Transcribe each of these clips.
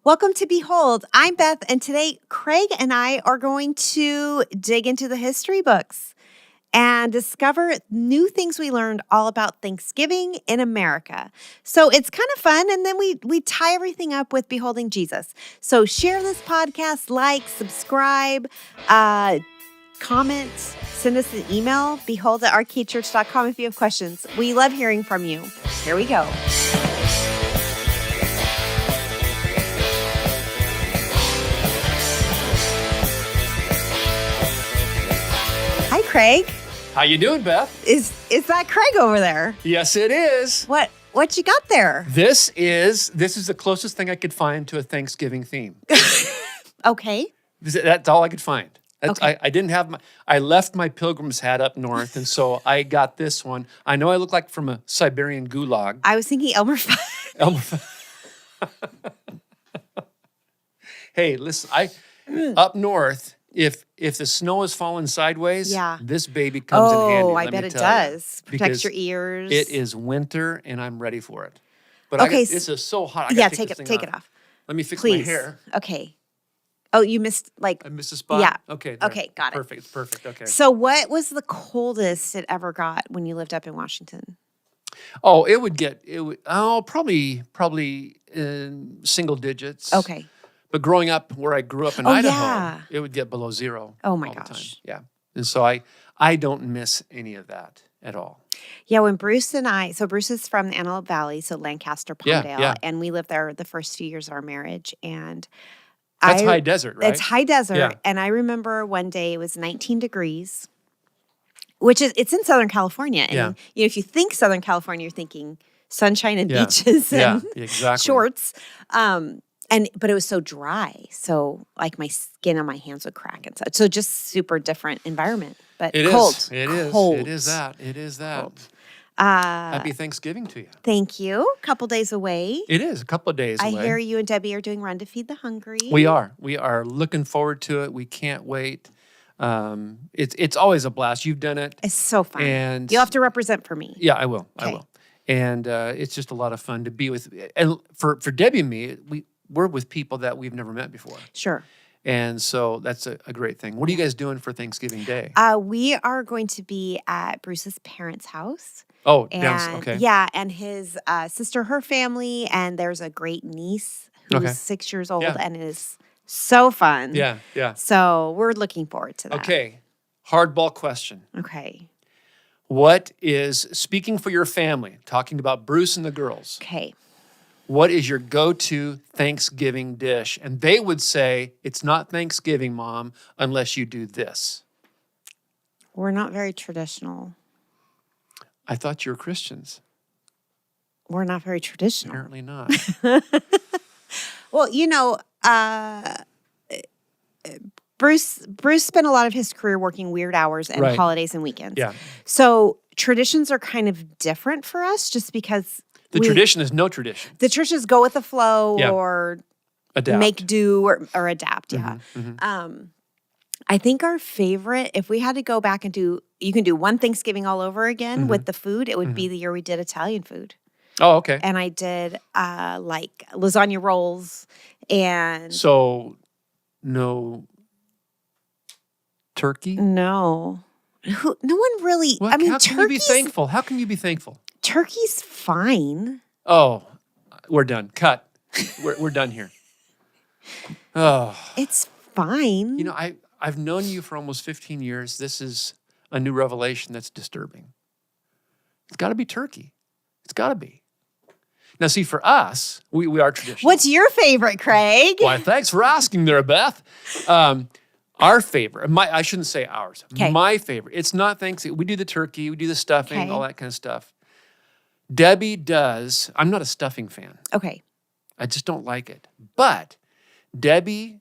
Welcome to Behold. I'm Beth, and today Craig and I are going to dig into the history books and discover new things we learned all about Thanksgiving in America. So it's kind of fun, and then we tie everything up with Beholding Jesus. So share this podcast, like, subscribe, comment, send us an email, behold@arcadechurch.com if you have questions. We love hearing from you. Here we go. Hi, Craig. How you doing, Beth? Is that Craig over there? Yes, it is. What you got there? This is the closest thing I could find to a Thanksgiving theme. Okay. That's all I could find. Okay. I didn't have I left my pilgrim's hat up north, and so I got this one. I know I look like from a Siberian gulag. I was thinking Elmer Fudd. Hey, listen, up north, if the snow is falling sideways, this baby comes in handy. Oh, I bet it does. Protects your ears. It is winter, and I'm ready for it. But okay, this is so hot. Take it off. Let me fix Please. my hair. Okay. Oh, you missed I missed a spot? Yeah. Okay. Okay, got it. Perfect. Perfect. Okay. So what was the coldest it ever got when you lived up in Washington? Oh, probably in single digits. Okay. But growing up where I grew up in Idaho, yeah. it would get below zero. Oh my all gosh. The time. Yeah. And so I don't miss any of that at all. Yeah, when Bruce is from the Antelope Valley, so Lancaster, Palmdale, yeah. and we lived there the first few years of our marriage, and that's high desert, right? It's high desert, yeah. And I remember one day it was 19 degrees, it's in Southern California, and if you think Southern California, you're thinking sunshine and beaches and exactly. shorts, but it was so dry, so like my skin on my hands would crack and such. So just super different environment, but cold. It is. Cold. It is that. Cold. Happy Thanksgiving to you. Thank you. A couple days away. It is a couple of days away. I hear you and Debbie are doing Run to Feed the Hungry. We are. We are looking forward to it. We can't wait. It's always a blast. You've done it. It's so fun. And you'll have to represent for me. Yeah, I will. Okay. I will. And it's just a lot of fun to be with. And for Debbie and me, we're with people that we've never met before. Sure. And so that's a great thing. What are you guys doing for Thanksgiving Day? We are going to be at Bruce's parents' house. Oh, okay. Yeah, and his sister, her family, and there's a great niece who's 6 years old, and it is so fun. Yeah. So we're looking forward to that. Okay, hardball question. Okay. What is, speaking for your family, talking about Bruce and the girls. Okay. What is your go-to Thanksgiving dish? And they would say, it's not Thanksgiving, Mom, unless you do this. We're not very traditional. I thought you were Christians. We're not very traditional. Apparently not. Well, Bruce spent a lot of his career working weird hours and holidays and weekends. Yeah. So traditions are kind of different for us just because the tradition is no tradition. The traditions go with the flow or adapt. Make do or adapt. Yeah. Mm-hmm. I think our favorite, if we had to go back and you can do one Thanksgiving all over again with the food, it would be the year we did Italian food. Oh, okay. And I did like lasagna rolls and. So no turkey? No. No one really, Well, how can you be thankful? How can you be thankful? Turkey's fine. Oh, we're done. Cut. We're done here. Oh. It's fine. I've known you for almost 15 years. This is a new revelation that's disturbing. It's got to be turkey. It's got to be. Now, see, for us, we are traditional. What's your favorite, Craig? Why, thanks for asking there, Beth. Our favorite, I shouldn't say ours. Okay. My favorite. It's not Thanksgiving. We do the turkey. We do the stuffing, all that kind of stuff. Debbie does. I'm not a stuffing fan. Okay. I just don't like it. But Debbie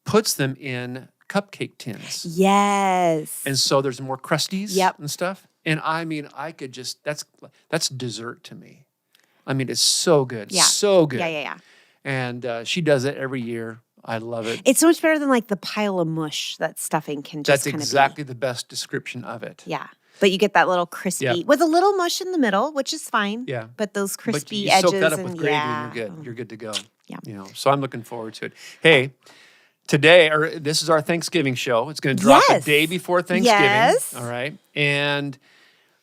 puts them in cupcake tins. Yes. And so there's more crusties Yep. and stuff. And I mean, I could just, that's dessert to me. I mean, it's so good. Yeah. So good. Yeah. And she does it every year. I love it. It's so much better than like the pile of mush that stuffing can just That's exactly the best description of it. Yeah. But you get that little crispy Yeah. with a little mush in the middle, which is fine. Yeah. But those But crispy you edges soak that up and with gravy yeah. and you're good. You're good to go. Yeah. You know, so I'm looking forward to it. Hey, today, or this is our Thanksgiving show. It's going to drop a Yes. day before Thanksgiving. Yes. All right. And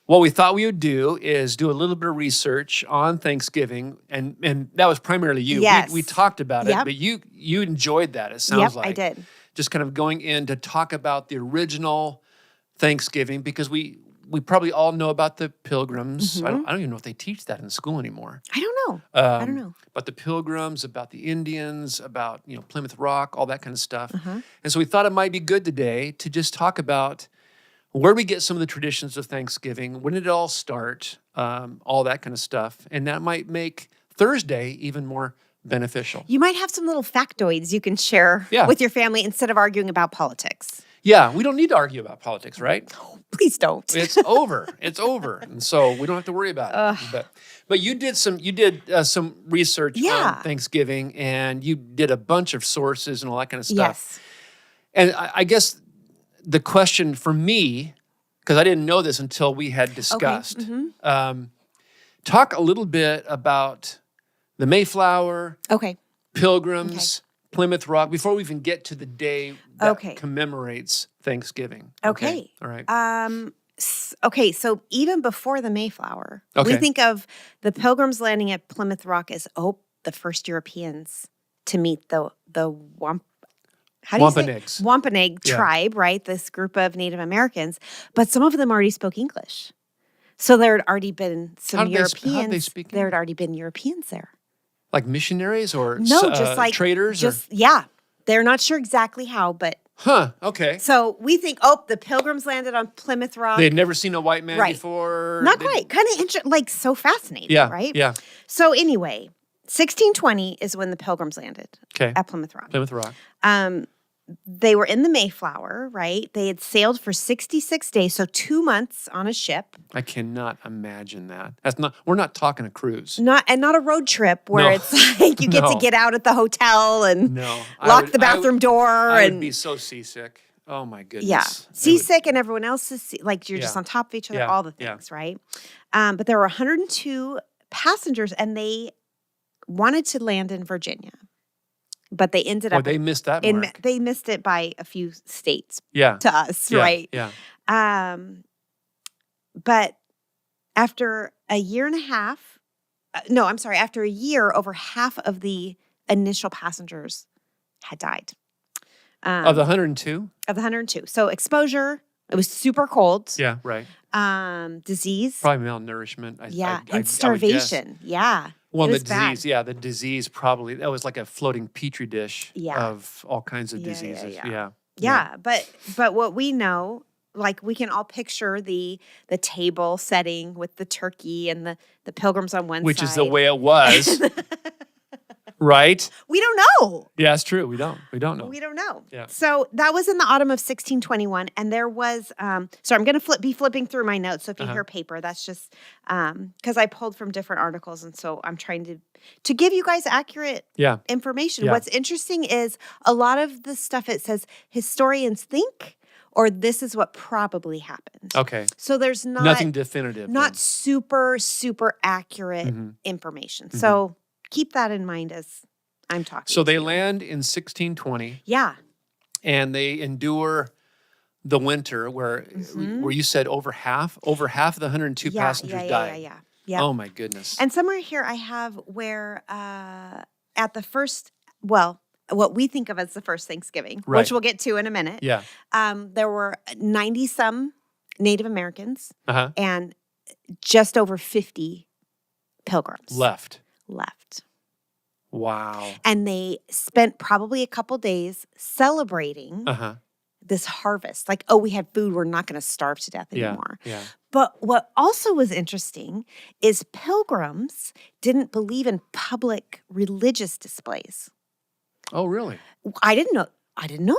what we thought we would do is do a little bit of research on Thanksgiving, and that was primarily you. Yes. We talked about it, Yep. but you enjoyed that. It sounds Yep, like I did. just kind of going in to talk about the original Thanksgiving, because we probably all know about the Pilgrims. I don't even know if they teach that in school anymore. I don't know. I don't know. About the Pilgrims, about the Indians, about Plymouth Rock, all that kind of stuff. Uh-huh. And so we thought it might be good today to just talk about where we get some of the traditions of Thanksgiving, when did it all start, all that kind of stuff. And that might make Thursday even more beneficial. You might have some little factoids you can share Yeah. with your family instead of arguing about politics. Yeah, we don't need to argue about politics, right? Please don't. It's over. It's over, and so we don't have to worry about it. But you did some research Yeah. on Thanksgiving, and you did a bunch of sources and all that kind of stuff. Yes. And I guess the question for me, because I didn't know this until we had discussed, talk a little bit about the Mayflower, Okay. Pilgrims, Plymouth Rock, before we even get to the day that Okay. commemorates Thanksgiving. Okay. All right. Okay, so even before the Mayflower, we Okay. think of the Pilgrims landing at Plymouth Rock as the first Europeans to meet the Wampanoags. Wampanoag Yeah. tribe, right? This group of Native Americans, but some of them already spoke English. So there had already been some How'd they Europeans. speak There had already been Europeans there. Like missionaries or No, just like traders? yeah. They're not sure exactly how, but Okay. so we think, the Pilgrims landed on Plymouth Rock. They had never seen a white man Right. before. Not They- quite. Kind of like so fascinating, Yeah. right? Yeah. So anyway, 1620 is when the Pilgrims landed Okay. at Plymouth Rock. Plymouth Rock. They were in the Mayflower, right? They had sailed for 66 days, so 2 months on a ship. I cannot imagine that. We're not talking a cruise. Not a road trip where No. it's like you get to No. get out at the hotel and No. lock the bathroom door I and would be so seasick. Oh my goodness. yeah, It would- seasick, and everyone else is like you're just Yeah. on top of each other, Yeah. all the Yeah. things, right? But there were 102 passengers, and they wanted to land in Virginia, but they ended Boy, up they missed that in mark. they missed it by a few states Yeah. to us, Yeah. right? Yeah. But after a year and a half, after a year, over half of the initial passengers had died. Of the 102? Of the 102. So exposure, it was super cold. Yeah. Right. Disease. Probably malnourishment. I And would guess. starvation. Yeah. Well, It the was bad. disease, the disease probably, that was like a floating petri dish Yeah. of all kinds of Yeah, yeah, diseases. yeah. Yeah. Yeah, but what we know, like we can all picture the table setting with the turkey and the pilgrims on one Which side. is the way it was. Right? We don't know. Yeah, it's true. We don't know. We don't know. Yeah. So that was in the autumn of 1621, and there was. So I'm going to be flipping through my notes. So if you hear paper, that's just because I pulled from different articles, and so I'm trying to give you guys accurate information. Yeah. What's interesting is a lot of the stuff it says historians think, or this is what probably happened. Okay. So there's Nothing definitive. not then. super accurate information. So keep that in mind as I'm talking. So to they you. land in 1620 Yeah. and they endure the winter where you said over half of the 102 passengers died. Yeah. Oh my goodness. And somewhere here I have where at the first, what we think of as the first Thanksgiving, Right. which we'll get to in a minute. Yeah. There were 90 some Native Americans Uh-huh. and just over 50 pilgrims Left. Wow. And they spent probably a couple days celebrating Uh-huh. this harvest. Like, we had food. We're not going to starve to death Yeah. anymore. Yeah. But what also was interesting is pilgrims didn't believe in public religious displays. Oh, really? I didn't know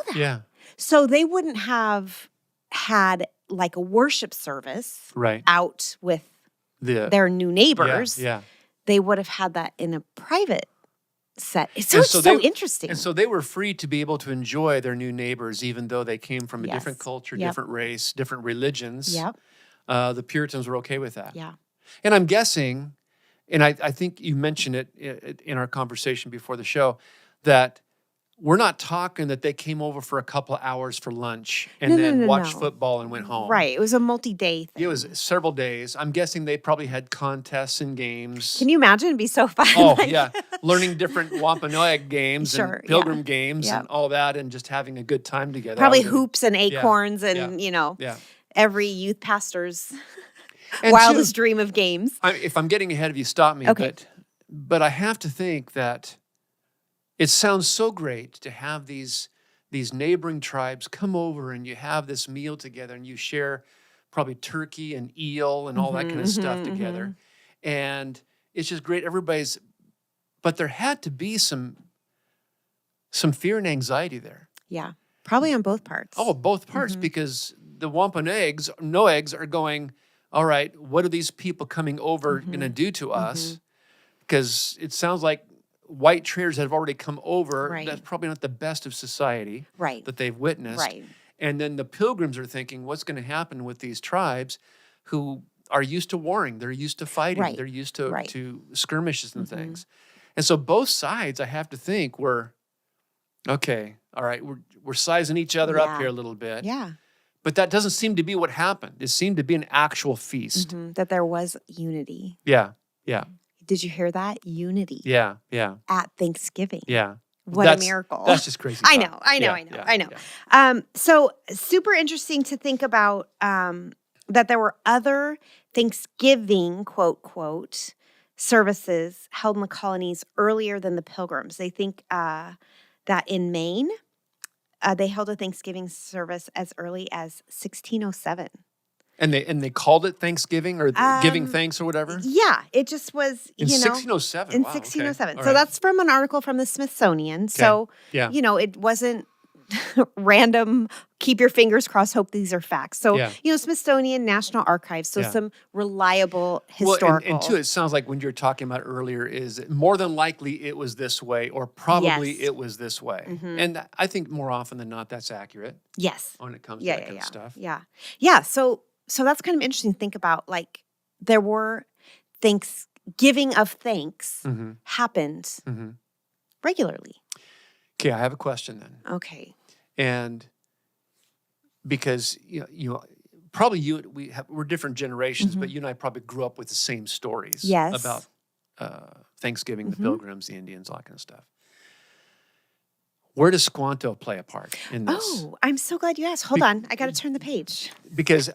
that. Yeah. So they wouldn't have had like a worship service Right. out with their new Yeah. neighbors. Yeah. They would have had that in a private set. So And it's so so they- interesting. And so they were free to be able to enjoy their new neighbors, even though they came from a Yes. different culture, Yep. different race, different religions. Yep. the Puritans were okay with that. Yeah. And I'm guessing, and I think you mentioned it in our conversation before the show, that we're not talking that they came over for a couple of hours for lunch and then watched football and went home. Right. It was a multi-day thing. It was several days. I'm guessing they probably had contests and games. Can you imagine? It'd be so fun. Oh, yeah. Learning different Wampanoag games Sure, and Pilgrim games Yep. and all that and just having a good time together. Probably hoops and acorns and, Yeah. every youth pastor's And wildest dream of games. if I'm getting ahead of you, stop me. Okay. But I have to think that it sounds so great to have these neighboring tribes come over and you have this meal together and you share probably turkey and eel and all that kind of stuff together. And it's just great. But there had to be some fear and anxiety there. Yeah. Probably on both parts. Oh, both parts, because the Wampanoags are going, all right, what are these people coming over going to do to us? Because it sounds like white traders that have already come over, Right. that's probably not the best of society Right. that they've witnessed. Right. And then the Pilgrims are thinking, what's going to happen with these tribes who are used to warring? They're used to fighting. Right. They're used to, Right. to skirmishes and things. And so both sides, I have to think, were, okay, all right, we're sizing each other up here a little bit. Yeah. But that doesn't seem to be what happened. It seemed to be an actual feast. That there was unity. Yeah, yeah, Did you hear that? Unity yeah, yeah, at Thanksgiving. yeah. What a miracle. That's just crazy. I talk. know. Yeah. So super interesting to think about that there were other Thanksgiving, quote, services held in the colonies earlier than the Pilgrims. They think that in Maine, they held a Thanksgiving service as early as 1607. And they called it Thanksgiving or giving thanks or whatever? Yeah, it just was, In 1607. In Wow, okay. 1607. All So right. that's from an article from the Smithsonian. So, Yeah. it wasn't random, keep your fingers crossed, hope these are facts. So, Yeah. Smithsonian, National Archives, so Yeah. some reliable Well, historical. and too, it sounds like when you were talking about earlier is more than likely it was this way or probably Yes. it was this way. And I think more often than not that's accurate Yes. when it comes to that kind Yeah. of stuff. Yeah. Yeah. So that's kind of interesting to think about. Like, there were Thanksgiving of thanks happened regularly. Okay, I have a question then. Okay. And because we're different generations, but you and I probably grew up with the same stories Yes. about Thanksgiving, the Pilgrims, the Indians, all that kind of stuff. Where does Squanto play a part in this? Oh, I'm so glad you asked. Hold on. I got to turn the page. Because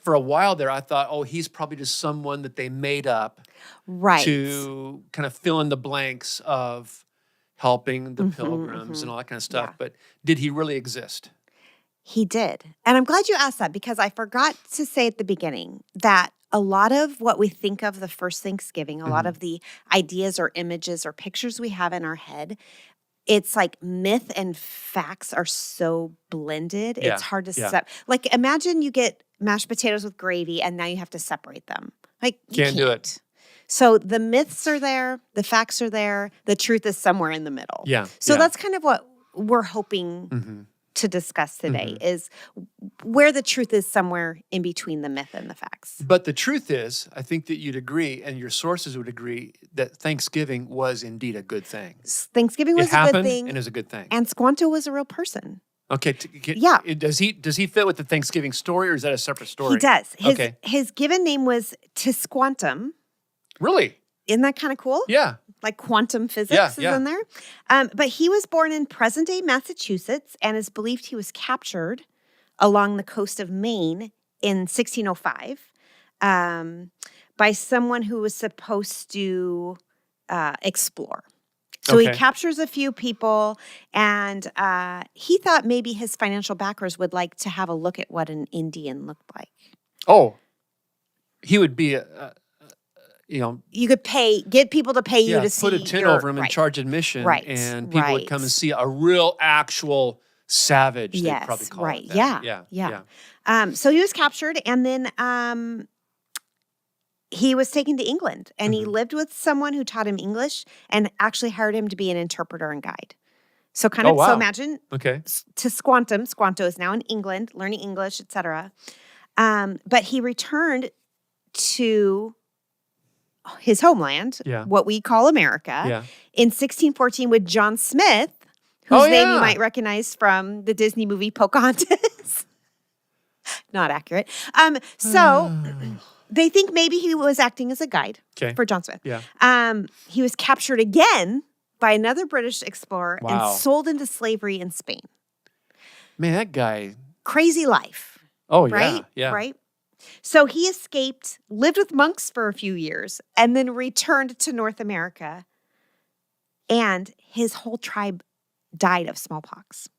for a while there, I thought, oh, he's probably just someone that they made up Right. to kind of fill in the blanks of helping the Pilgrims and all that kind of stuff. Yeah. But did he really exist? He did. And I'm glad you asked that because I forgot to say at the beginning that a lot of what we think of the first Thanksgiving, a lot of the ideas or images or pictures we have in our head, it's like myth and facts are so blended. Yeah, It's hard to yeah. like imagine you get mashed potatoes with gravy and now you have to separate them. Like you Can't do it. So the myths are there, the facts are there, the truth is somewhere in the middle. Yeah. So yeah. that's kind of what we're hoping to discuss today is where the truth is somewhere in between the myth and the facts. But the truth is, I think that you'd agree, and your sources would agree, that Thanksgiving was indeed a good thing. Thanksgiving was It a happened, good thing. and it was a good thing. And Squanto was a real person. Okay. Yeah. Does he fit with the Thanksgiving story, or is that a separate story? He does. His given name was Tisquantum. Really? Isn't that kind of cool? Yeah. Like quantum physics is in there. But he was born in present-day Massachusetts and is believed he was captured along the coast of Maine in 1605 by someone who was supposed to explore. So he Okay. captures a few people, and he thought maybe his financial backers would like to have a look at what an Indian looked like. Oh, he would be You could get people to pay you to see put a tin over him and charge admission, Right, and people would come right. and see a real, actual savage. They'd Yes, probably call right. it that. Yeah. So he was captured, and then he was taken to England, and he lived with someone who taught him English and actually hired him to be an interpreter and guide. So kind of, Oh, wow. so imagine Okay. to Squantum. Squanto is now in England, learning English, etc. But he returned to his homeland, Yeah. what we call America, Yeah. in 1614 with John Smith, whose Oh, name you yeah. might recognize from the Disney movie Pocahontas. Not accurate. So they think maybe he was acting as a guide Okay. for John Smith. Yeah. He was captured again by another British explorer Wow. and sold into slavery in Spain. Man, that guy. Crazy life, Oh, right? yeah. Yeah. Right? So he escaped, lived with monks for a few years, and then returned to North America. And his whole tribe died of smallpox.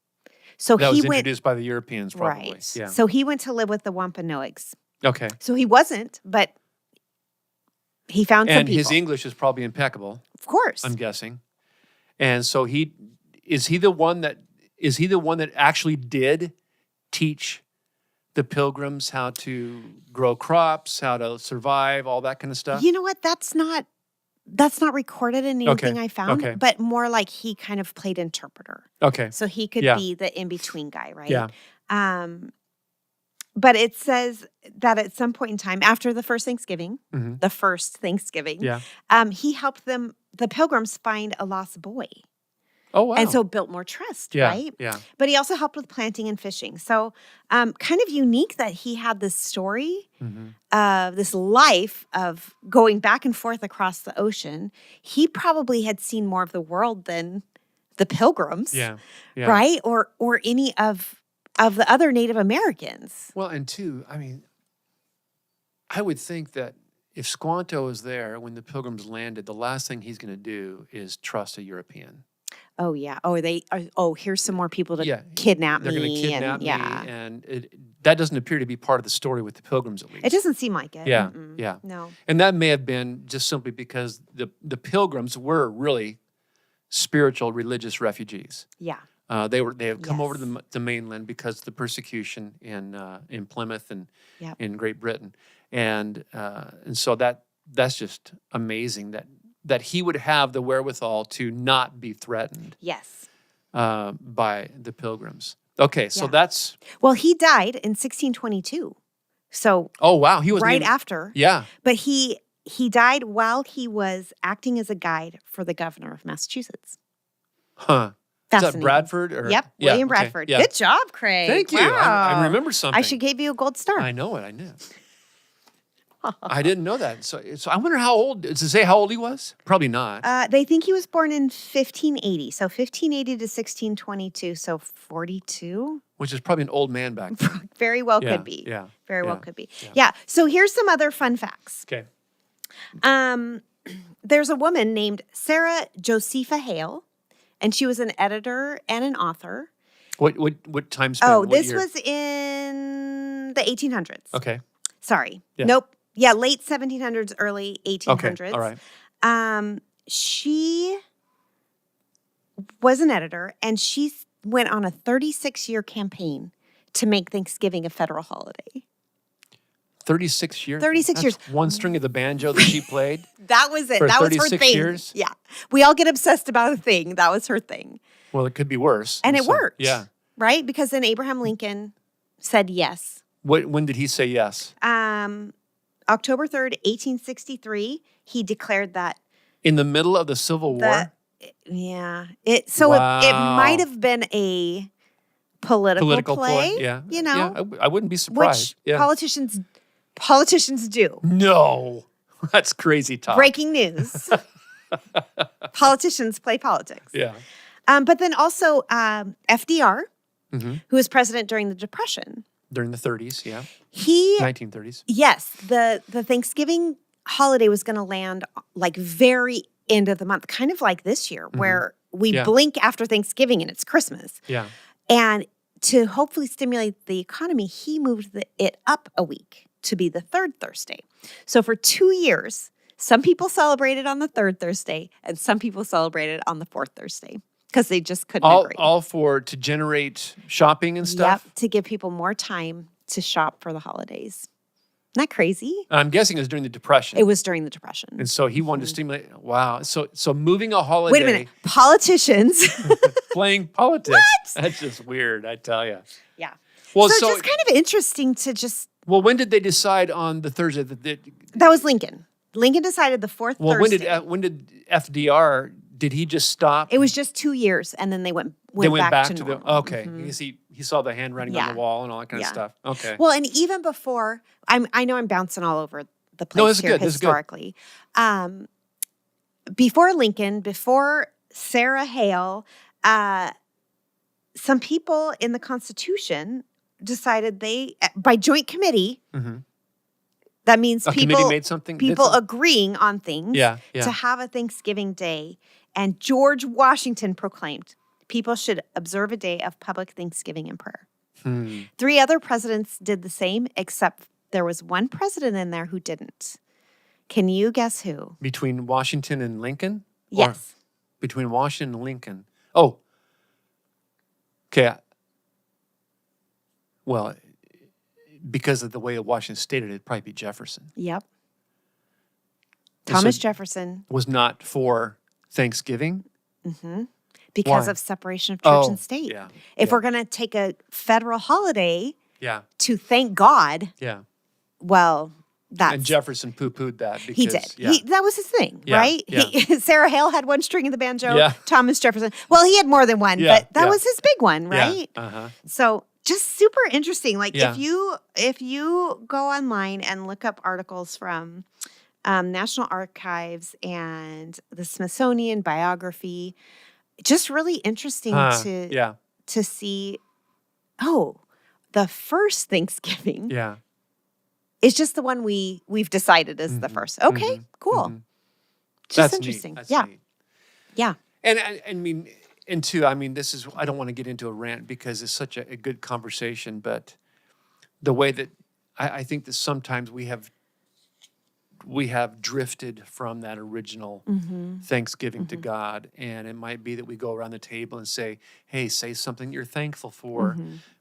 So That he was went introduced by the Europeans, probably. right. Yeah. So he went to live with the Wampanoags. Okay. So he wasn't, but he found some And people. his English is probably impeccable, Of course. I'm guessing. And so is he the one that actually did teach the Pilgrims how to grow crops, how to survive, all that kind of stuff? You know what? That's not recorded in anything I found, Okay. but more like he kind of played interpreter. Okay. So he could Yeah. be the in-between guy, right? Yeah. But it says that at some point in time, after the first Thanksgiving, Mhm. Yeah. he helped the Pilgrims, find a lost boy. Oh, wow. And so built more trust, yeah. right? Yeah. But he also helped with planting and fishing. So kind of unique that he had this story, this life of going back and forth across the ocean. He probably had seen more of the world than the Pilgrims, Yeah. Yeah. right? Or any of the other Native Americans. Well, and two, I mean, I would think that if Squanto was there when the Pilgrims landed, the last thing he's going to do is trust a European. Oh, yeah. Here's some more people to Yeah, kidnap They're me. going to kidnap and, me, yeah. and that doesn't appear to be part of the story with the Pilgrims, at least. It doesn't seem like it. Yeah, Mm-mm. yeah. No. And that may have been just simply because the Pilgrims were really spiritual, religious refugees. Yeah. They had come over to Yes. the mainland because of the persecution in Plymouth and Yep. in Great Britain, and so that's just amazing that he would have the wherewithal to not be threatened Yes. by the Pilgrims. Okay, so Yeah. that's Well, he died in 1622. So oh wow, he was right after. Yeah, But he died while he was acting as a guide for the governor of Massachusetts. huh? Is that Fascinating. Bradford? Or Yep, yeah, William okay, Bradford. yeah. Good job, Craig. Thank you. I Wow. remember something. I should give you a gold star. I know it. I knew. I didn't know that. So I wonder how old. Does it say how old he was? Probably not. They think he was born in 1580. So 1580 to 1622. So 42. Which is probably an old man back then. Very well Yeah, could be. yeah, Very well yeah, could be. yeah. Yeah. So here's some other fun facts. Okay. There's a woman named Sarah Josepha Hale, and she was an editor and an author. What time span? Oh, What this year? was in the 1800s. Okay. Sorry. Yeah. Nope. Yeah, late 1700s, early 1800s. Okay. All right. She was an editor, and she went on a 36-year campaign to make Thanksgiving a federal holiday. 36 years. 36 years. That's one string of the banjo that she played. That was it. For That was her 36 thing. years? Yeah. We all get obsessed about a thing. That was her thing. Well, it could be worse. And it so- worked. Yeah. Right? Because then Abraham Lincoln said yes. When did he say yes? October 3rd, 1863, he declared that In the middle of the Civil War. yeah. It Wow. might have been a political play. Yeah. You know, Yeah, I wouldn't be surprised. which politicians do. No, that's crazy talk. Breaking news. Politicians play politics. Yeah. But then also FDR, Mhm. who was president during the Depression, During the 30s. Yeah. he 1930s. yes, the Thanksgiving holiday was going to land like very end of the month, kind of like this year, where we Yeah. blink after Thanksgiving and it's Christmas. Yeah. And to hopefully stimulate the economy, he moved it up a week to be the third Thursday. So for 2 years, some people celebrated on the third Thursday and some people celebrated on the fourth Thursday because they just couldn't agree. All to generate shopping and stuff. Yep, to give people more time to shop for the holidays. Isn't that crazy? I'm guessing it was during the Depression. It was during the Depression. And so he wanted to stimulate. Wow. So moving a holiday. Wait a minute. Politicians. Playing politics. That's just weird, I tell you. Yeah. Well, so just kind of interesting to just Well, when did they decide on the Thursday? That was Lincoln. Lincoln decided the fourth Well, Thursday. when did FDR? Did he just stop? It was just 2 years, and then they went back to normal. Okay. He saw the handwriting on Yeah. the wall and all that kind of Yeah. stuff. Okay. Well, and even before, I know I'm bouncing all over the place No, this is here good. This is good. historically. Before Lincoln, before Sarah Hale, some people in the Constitution decided by joint committee. Mhm. That means A committee made something. did people something? agreeing on things Yeah. to have a Thanksgiving Day. And George Washington proclaimed people should observe a day of public thanksgiving and prayer. 3 other presidents did the same, except there was one president in there who didn't. Can you guess who? Between Washington and Lincoln? Or Yes. between Washington and Lincoln. Oh. Okay. Well, because of the way Washington stated it, it'd probably be Jefferson. Yep. And Thomas so Jefferson, was not for Thanksgiving. because Why? of separation of church Oh, and state. yeah. If yeah, we're going to take a federal holiday yeah, to thank God, yeah. well, that's And Jefferson poo-pooed that because he did. Yeah. That was his thing, Yeah, right? yeah. Sarah Hale had one string of the banjo. Yeah. Thomas Jefferson. Well, he had more than one, Yeah, but that yeah. was his big one, Yeah, right? uh-huh. So just super interesting. Like Yeah. if you go online and look up articles from National Archives and the Smithsonian biography, just really interesting Yeah, to see. Oh, the first Thanksgiving yeah. is just the one we've decided is the first. Okay, cool. Just That's interesting. Neat. That's yeah. neat. Yeah. And I mean, and two, I mean, this is, I don't want to get into a rant because it's such a good conversation, but the way that I think that sometimes we have drifted from that original Thanksgiving to God. And it might be that we go around the table and say, hey, say something you're thankful for.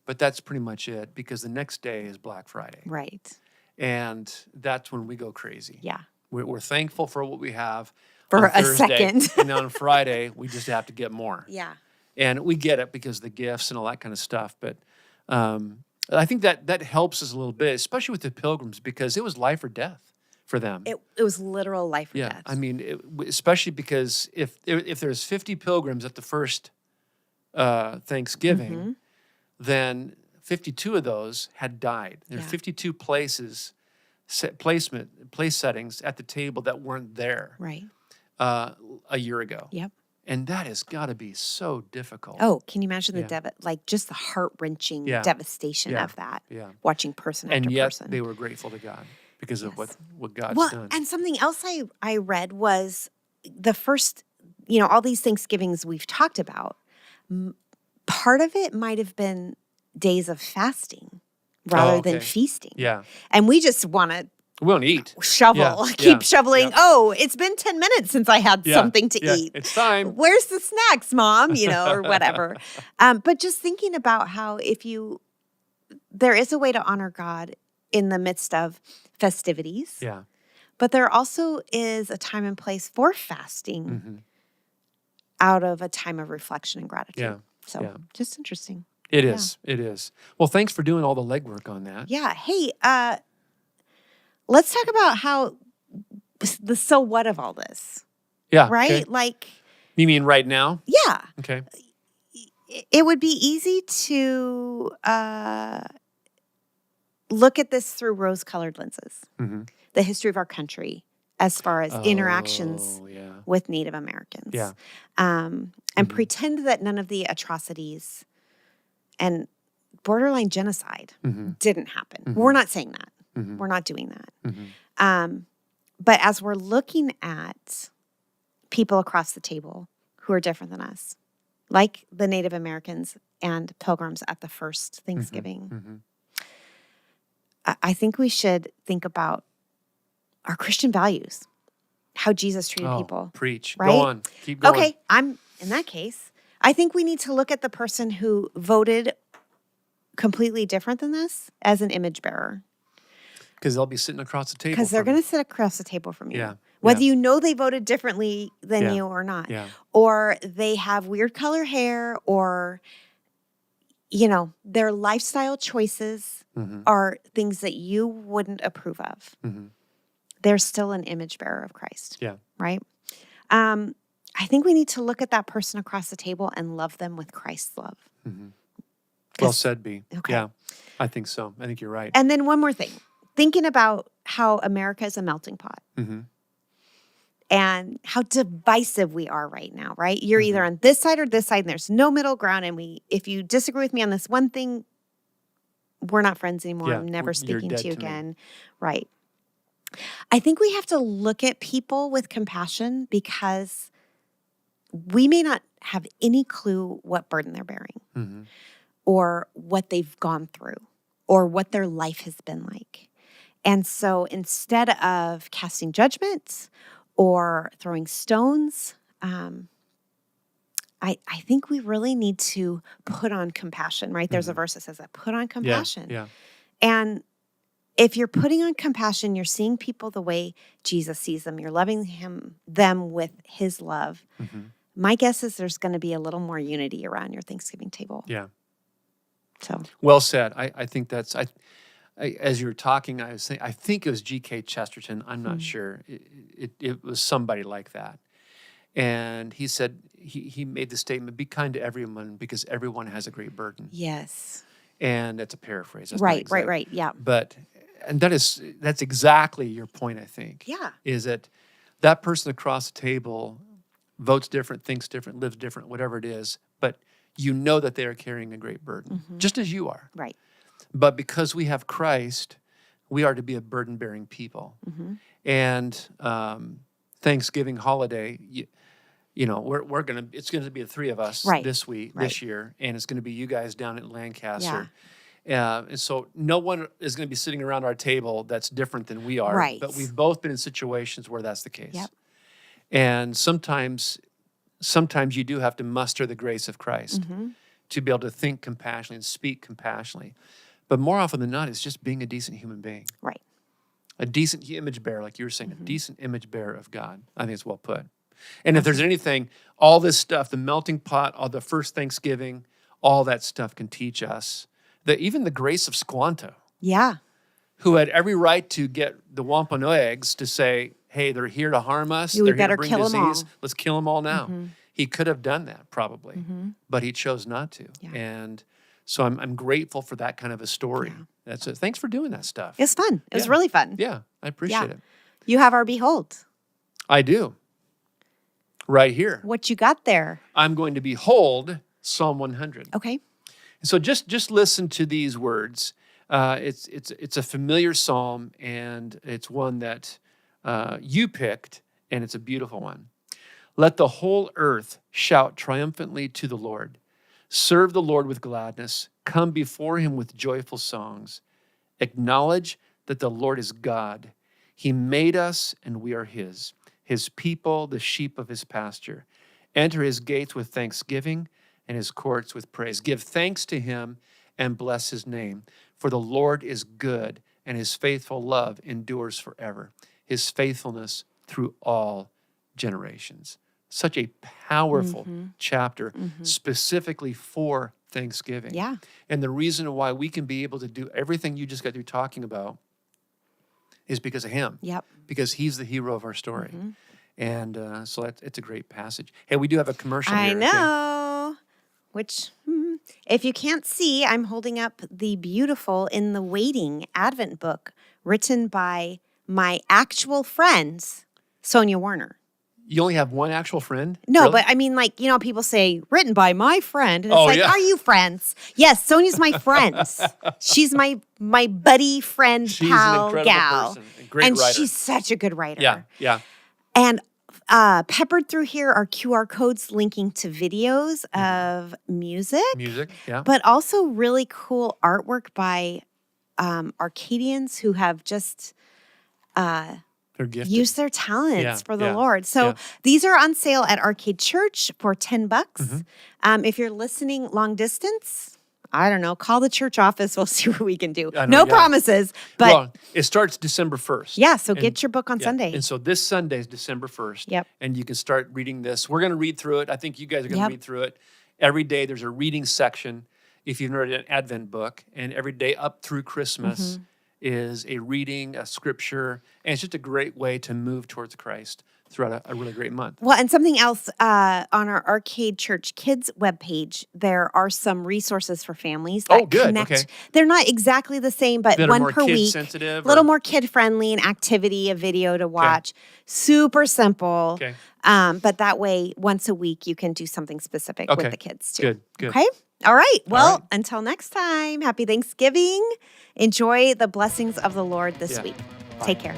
But that's pretty much it, because the next day is Black Friday. Right. And that's when we go crazy. Yeah. We're thankful for what we have For on a Thursday, second. and on Friday, we just have to get more. Yeah. And we get it because of the gifts and all that kind of stuff. But I think that helps us a little bit, especially with the Pilgrims, because it was life or death for them. It was literal life or Yeah, death. I mean, especially because if there's 50 pilgrims at the first Thanksgiving, then 52 of those had died. There are Yeah. 52 place settings at the table that weren't there Right. a year ago. Yep. And that has got to be so difficult. Oh, can you imagine Yeah. just the heart-wrenching Yeah. devastation Yeah. of that? Yeah. Watching person And after yet person. they were grateful to God because of Yes. what God's Well, done. and something else I read was the first, all these Thanksgivings we've talked about, part of it might have been days of fasting rather than okay. feasting. Yeah. And we just want to We don't eat. shovel, Yeah, keep yeah, shoveling. yeah. Oh, it's been 10 minutes since I had Yeah, something to yeah, eat. It's time. Where's the snacks, Mom? Or whatever. But just thinking about how there is a way to honor God in the midst of festivities, Yeah. but there also is a time and place for fasting out of a time of reflection and gratitude. Yeah, So yeah. just interesting. It is. It is. Well, thanks for doing all the legwork on that. Yeah. Hey, let's talk about how the so what of all this, Yeah. right? okay. Like, You mean right now? yeah. Okay. It would be easy to look at this through rose-colored lenses. The history of our country, as far as interactions Oh, yeah. with Native Americans, Yeah. and pretend that none of the atrocities and borderline genocide didn't happen. We're not saying that. We're not doing that. But as we're looking at people across the table who are different than us, like the Native Americans and Pilgrims at the first Thanksgiving, I think we should think about our Christian values, how Jesus treated people. Preach. right? Go on. Keep going. Okay, in that case, I think we need to look at the person who voted completely different than this as an image bearer. Because they'll be sitting across the table. Because they're from going to sit across the table from you. Yeah, Whether yeah. you know they voted differently than Yeah, you or not. Yeah. Or they have weird color hair, or their lifestyle choices Mm-hmm. are things that you wouldn't approve of. Mm-hmm. They're still an image bearer of Christ, Yeah. right? I think we need to look at that person across the table and love them with Christ's love. Mm-hmm. Well 'Cause- said, B. Okay. Yeah, I think so. I think you're right. And then one more thing, thinking about how America is a melting pot. Mm-hmm. And how divisive we are right now, right? You're either on this side or this side, and there's no middle ground. And if you disagree with me on this one thing, we're not friends anymore. Yeah, I'm never you're speaking dead to you to me. again. Right. I think we have to look at people with compassion because we may not have any clue what burden they're bearing Mm-hmm. or what they've gone through or what their life has been like. And so instead of casting judgment or throwing stones, I think we really need to put on compassion, right? There's a verse that says that, put on compassion. Yeah. And if you're putting on compassion, you're seeing people the way Jesus sees them. You're loving them with his love. Mm-hmm. My guess is there's going to be a little more unity around your Thanksgiving table. Yeah. So Well said. I think that's as you were talking, I was saying I think it was G.K. Chesterton. I'm not sure. It was somebody like that, and he said he made the statement: "Be kind to everyone because everyone has a great burden." yes, And that's a paraphrase. That's not right. exact. Yeah, And that's exactly your point. I think. yeah, Is that person across the table votes different, thinks different, lives different, whatever it is, but you know that they are carrying a great burden, just as you are. right. But because we have Christ, we are to be a burden-bearing people. And Thanksgiving holiday, we're gonna. It's gonna be the three of us Right, this week, right. this year, and it's gonna be you guys down at Lancaster. And so no one is going to be sitting around our table that's different than we are. Right. But we've both been in situations where that's the case. Yep. And sometimes you do have to muster the grace of Christ to be able to think compassionately and speak compassionately. But more often than not, it's just being a decent human being. Right. A decent image bearer, like you were saying, a decent image bearer of God. I think it's well put. And if there's anything, all this stuff, the melting pot, all the first Thanksgiving, all that stuff can teach us that even the grace of Squanto, Yeah. who had every right to get the Wampanoags to say, hey, they're here to harm us. Yeah, we They're here better to bring kill 'em all. disease. Let's kill them all now. He could have done that probably, but he chose not to. Yeah. And so I'm grateful for that kind of a story. That's it. Thanks for doing that stuff. It was fun. It was Yeah. really fun. Yeah, I appreciate it. You have our behold. I do. Right here. What you got there? I'm going to behold Psalm 100. Okay. So just listen to these words. It's a familiar psalm, and it's one that you picked, and it's a beautiful one. Let the whole earth shout triumphantly to the Lord. Serve the Lord with gladness. Come before him with joyful songs. Acknowledge that the Lord is God. He made us, and we are his people, the sheep of his pasture. Enter his gates with thanksgiving and his courts with praise. Give thanks to him and bless his name. For the Lord is good, and his faithful love endures forever. His faithfulness through all generations. Such a powerful chapter specifically for Thanksgiving. Yeah. And the reason why we can be able to do everything you just got through talking about is because of him. Yep. Because he's the hero of our story. And so it's a great passage. Hey, we do have a commercial here. I know. Which, if you can't see, I'm holding up the beautiful In the Waiting Advent book written by my actual friends, Sonia Warner. You only have one actual friend? No, Really? but I mean, like, people say written by my friend. And it's Oh, like, yeah. are you friends? Yes, Sonia's my friend. She's my buddy, friend, She's pal, an incredible gal. person. A great and writer. she's such a good writer. Yeah. And peppered through here are QR codes linking to videos of music, Yeah. but also really cool artwork by Arcadians who have just They're gifted. use their talents Yeah, for the yeah, Lord. So yeah. these are on sale at Arcade Church for $10. If you're listening long distance, I don't know, call the church office. We'll see what we can do. I know, No yeah. promises, but Well, it starts December 1st. yeah, so And- get your book on yeah, Sunday. And so this Sunday is December 1st. Yep. And you can start reading this. We're going to read through it. I think you guys are going to Yep. read through it. Every day there's a reading section if you've read an Advent book, and every day up through Christmas is a reading, a scripture, and it's just a great way to move towards Christ throughout a really great month. Well, and something else on our Arcade Church Kids webpage, there are some resources for families that good. connect. Okay. They're not exactly the same, but That are one more per week. kid-sensitive, A little or- more kid-friendly, an activity, a video to watch. Super simple. Okay. But that way, once a week, you can do something specific Okay. with the kids too. Good, good. Okay? All right. Well, right. until next time, happy Thanksgiving. Enjoy the blessings of the Lord this Yeah. week. Bye. Take care.